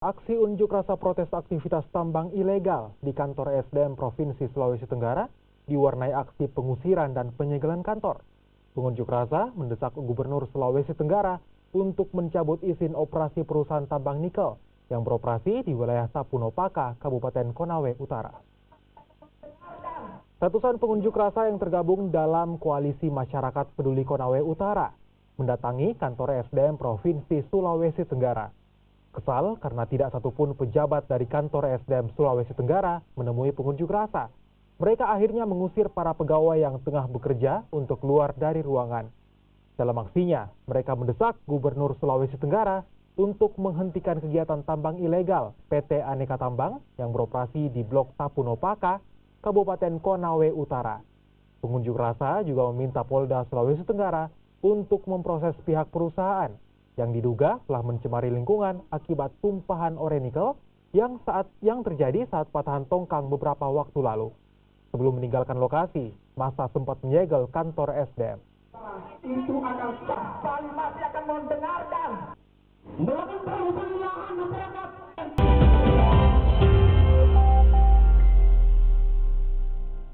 Aksi unjuk rasa protes aktivitas tambang ilegal di kantor SDM Provinsi Sulawesi Tenggara diwarnai aksi pengusiran dan penyegelan kantor. Pengunjuk rasa mendesak Gubernur Sulawesi Tenggara untuk mencabut izin operasi perusahaan tambang nikel yang beroperasi di wilayah Tapunopaka, Kabupaten Konawe Utara. Ratusan pengunjuk rasa yang tergabung dalam Koalisi Masyarakat Peduli Konawe Utara mendatangi kantor SDM Provinsi Sulawesi Tenggara. Kesal karena tidak satupun pejabat dari kantor SDM Sulawesi Tenggara menemui pengunjuk rasa. Mereka akhirnya mengusir para pegawai yang tengah bekerja untuk keluar dari ruangan. Dalam aksinya, mereka mendesak Gubernur Sulawesi Tenggara untuk menghentikan kegiatan tambang ilegal PT Aneka Tambang yang beroperasi di Blok Tapunopaka, Kabupaten Konawe Utara. Pengunjuk rasa juga meminta Polda Sulawesi Tenggara untuk memproses pihak perusahaan yang diduga telah mencemari lingkungan akibat tumpahan ore nikel yang terjadi saat patahan tongkang beberapa waktu lalu. Sebelum meninggalkan lokasi, massa sempat menyegel kantor SDM. Itu akan sah, masih akan mendengarkan. Melakukan